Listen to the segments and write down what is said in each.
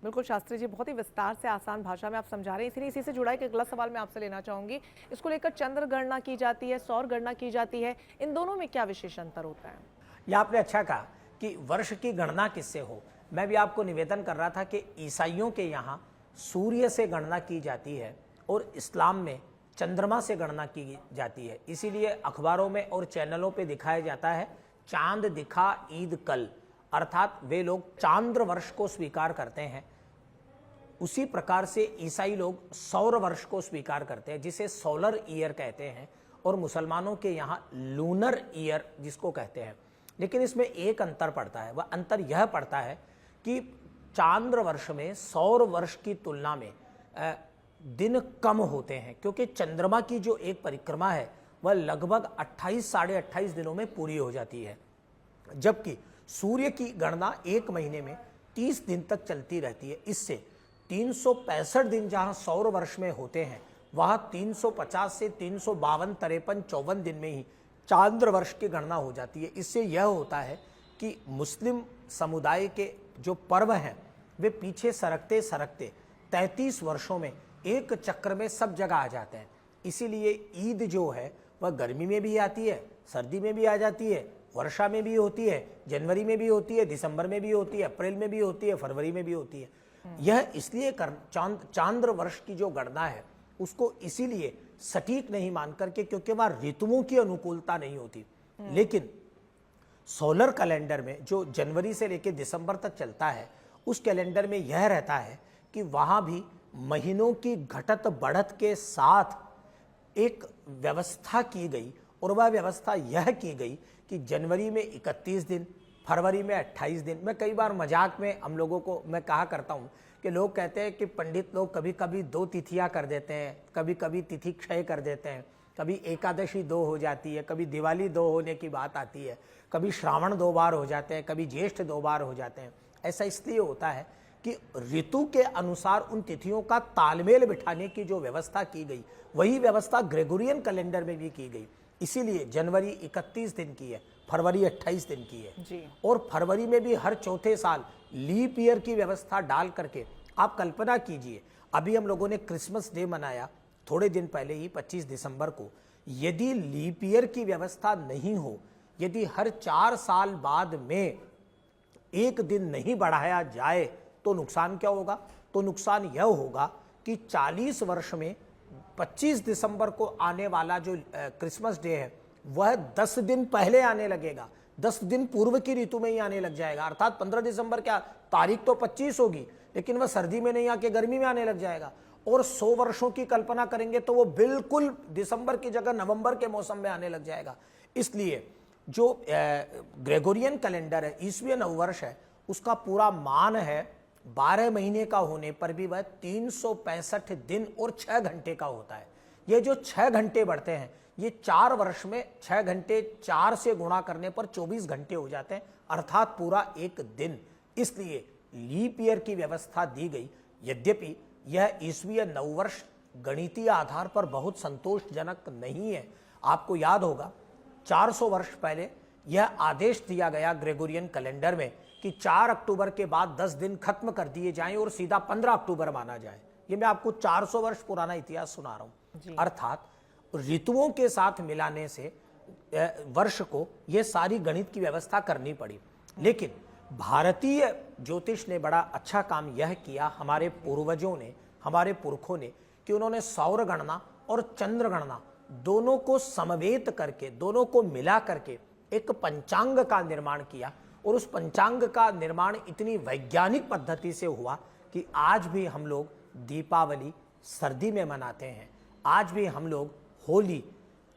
बिल्कुल शास्त्री जी, बहुत ही विस्तार से आसान भाषा में आप समझा रहे हैं। इसीलिए इसी से जुड़ा एक अगला सवाल मैं आपसे लेना चाहूंगी। इसको लेकर चंद्र गणना की जाती है, सौर गणना की जाती है, इन दोनों में क्या विशेष अंतर होता है? ये आपने अच्छा कहा कि वर्ष की गणना किससे हो। मैं भी आपको निवेदन कर रहा था कि ईसाइयों के यहाँ सूर्य से गणना की जाती है और इस्लाम में चंद्रमा से गणना की जाती है। इसीलिए अखबारों में और चैनलों पे दिखाया जाता है चांद दिखा ईद कल, अर्थात वे लोग चांद्र वर्ष को स्वीकार करते हैं। उसी प्रकार से ईसाई लोग सौर वर्ष को स्वीकार करते हैं, जिसे सोलर ईयर कहते हैं, और मुसलमानों के यहाँ लूनर ईयर जिसको कहते हैं। लेकिन इसमें एक अंतर पड़ता है, वह अंतर यह पड़ता है कि चांद्र वर्ष में सौर वर्ष की तुलना में दिन कम होते हैं, क्योंकि चंद्रमा की जो एक परिक्रमा है वह लगभग 28 साढ़े 28 दिनों में पूरी हो जाती है, जबकि सूर्य की गणना एक महीने में 30 दिन तक चलती रहती है। इससे 365 दिन जहां सौर वर्ष में होते हैं, वहां 350 से 352, 53, 54 दिन में ही चांद्र वर्ष की गणना हो जाती है। इससे यह होता है कि मुस्लिम समुदाय के जो पर्व हैं वे पीछे सरकते सरकते 33 वर्षों में एक चक्र में सब जगह आ जाते हैं। इसीलिए ईद जो है वह गर्मी में भी आती है, सर्दी में भी आ जाती है, वर्षा में भी होती है, जनवरी में भी होती है, दिसंबर में भी होती है, अप्रैल में भी होती है, फरवरी में भी होती है। यह इसलिए चांद्र वर्ष की जो गणना है उसको इसीलिए सटीक नहीं मान करके, क्योंकि वह ऋतुओं की अनुकूलता नहीं होती। लेकिन सोलर कैलेंडर में जो जनवरी से लेकर दिसंबर तक चलता है, उस कैलेंडर में यह रहता है कि वहां भी महीनों की घटत बढ़त के साथ एक व्यवस्था की गई, और वह व्यवस्था यह की गई कि जनवरी में 31 दिन, फरवरी में 28 दिन। मैं कई बार मजाक में हम लोगों को मैं कहा करता हूँ कि लोग कहते हैं कि पंडित लोग कभी कभी 2 तिथियाँ कर देते हैं, कभी कभी तिथि क्षय कर देते हैं, कभी एकादशी 2 हो जाती है, कभी दिवाली 2 होने की बात आती है, कभी श्रावण 2 बार हो जाते हैं, कभी ज्येष्ठ 2 बार हो जाते हैं। ऐसा इसलिए होता है कि ऋतु के अनुसार उन तिथियों का तालमेल बिठाने की जो व्यवस्था की गई, वही व्यवस्था ग्रेगोरियन कैलेंडर में भी की गई। इसीलिए जनवरी 31 दिन की है, फरवरी 28 दिन की है जी। और फरवरी में भी हर चौथे साल लीप ईयर की व्यवस्था डाल करके, आप कल्पना कीजिए, अभी हम लोगों ने क्रिसमस डे मनाया थोड़े दिन पहले ही 25 दिसंबर को। यदि लीप ईयर की व्यवस्था नहीं हो, यदि हर 4 साल बाद में एक दिन नहीं बढ़ाया जाए, तो नुकसान क्या होगा? तो नुकसान यह होगा कि 40 वर्ष में 25 दिसंबर को आने वाला जो क्रिसमस डे है वह 10 दिन पहले आने लगेगा, 10 दिन पूर्व की ऋतु में ही आने लग जाएगा। अर्थात 15 दिसंबर क्या, तारीख तो 25 होगी, लेकिन वह सर्दी में नहीं आके गर्मी में आने लग जाएगा। और 100 वर्षों की कल्पना करेंगे तो वो बिल्कुल दिसंबर की जगह नवंबर के मौसम में आने लग जाएगा। इसलिए जो ग्रेगोरियन कैलेंडर है, ईसवीय नववर्ष है, उसका पूरा मान है 12 महीने का होने पर भी वह 365 दिन और 6 घंटे का होता है। ये जो 6 घंटे बढ़ते हैं, ये 4 वर्ष में 6 घंटे 4 से गुणा करने पर 24 घंटे हो जाते हैं, अर्थात पूरा एक दिन। इसलिए लीप ईयर की व्यवस्था दी गई। यद्यपि यह ईसवीय नववर्ष गणितीय आधार पर बहुत संतोषजनक नहीं है। आपको याद होगा 400 वर्ष पहले यह आदेश दिया गया ग्रेगोरियन कैलेंडर में कि 4 अक्टूबर के बाद 10 दिन खत्म कर दिए जाएं और सीधा 15 अक्टूबर माना जाए। ये मैं आपको 400 वर्ष पुराना इतिहास सुना रहा हूं। अर्थात ऋतुओं के साथ मिलाने से वर्ष को यह सारी गणित की व्यवस्था करनी पड़ी। लेकिन भारतीय ज्योतिष ने बड़ा अच्छा काम यह किया, हमारे पूर्वजों ने, हमारे पुरखों ने, कि उन्होंने सौर गणना और चंद्र गणना दोनों को समवेत करके, दोनों को मिला करके एक पंचांग का निर्माण किया। और उस पंचांग का निर्माण इतनी वैज्ञानिक पद्धति से हुआ कि आज भी हम लोग दीपावली सर्दी में मनाते हैं। आज भी हम लोग होली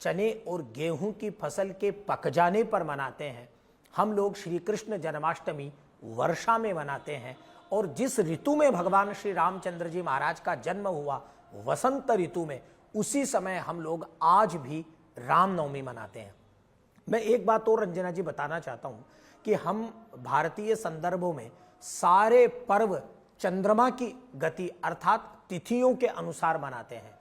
चने और गेहूं की फसल के पक जाने पर मनाते हैं। हम लोग श्री कृष्ण जन्माष्टमी वर्षा में मनाते हैं। और जिस ऋतु में भगवान श्री रामचंद्र जी महाराज का जन्म हुआ, वसंत ऋतु में, उसी समय हम लोग आज भी रामनवमी मनाते हैं। मैं एक बात और रंजना जी बताना चाहता हूं कि हम भारतीय संदर्भों में सारे पर्व चंद्रमा की गति अर्थात तिथियों के अनुसार मनाते हैं।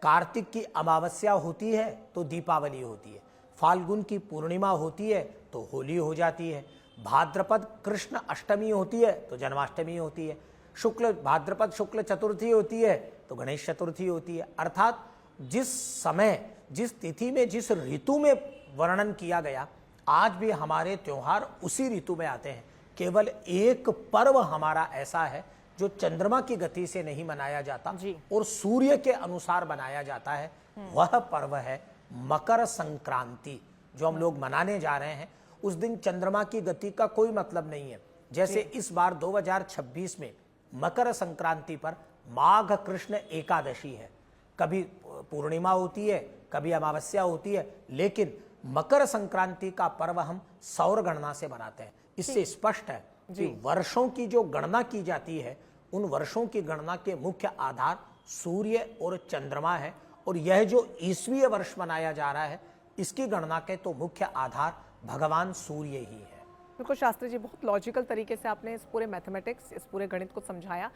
कार्तिक की अमावस्या होती है तो दीपावली होती है, फाल्गुन की पूर्णिमा होती है तो होली हो जाती है, भाद्रपद कृष्ण अष्टमी होती है तो जन्माष्टमी होती है, शुक्ल भाद्रपद शुक्ल चतुर्थी होती है तो गणेश चतुर्थी होती है। अर्थात जिस समय, जिस तिथि में, जिस ऋतु में वर्णन किया गया, आज भी हमारे त्योहार उसी ऋतु में आते हैं। केवल एक पर्व हमारा ऐसा है जो चंद्रमा की गति से नहीं मनाया जाता और सूर्य के अनुसार मनाया जाता है, वह पर्व है मकर संक्रांति, जो हम लोग मनाने जा रहे हैं। उस दिन चंद्रमा की गति का कोई मतलब नहीं है। जैसे इस बार 2026 में मकर संक्रांति पर माघ कृष्ण एकादशी है, कभी पूर्णिमा होती है, कभी अमावस्या होती है, लेकिन मकर संक्रांति का पर्व हम सौर गणना से मनाते हैं। इससे स्पष्ट है कि वर्षों की जो गणना की जाती है, उन वर्षों की गणना के मुख्य आधार सूर्य और चंद्रमा है, और यह जो ईसवीय वर्ष मनाया जा रहा है, इसकी गणना के तो मुख्य आधार भगवान सूर्य ही है। बिल्कुल शास्त्री जी, बहुत लॉजिकल तरीके से आपने इस पूरे मैथमेटिक्स, इस पूरे गणित को समझाया।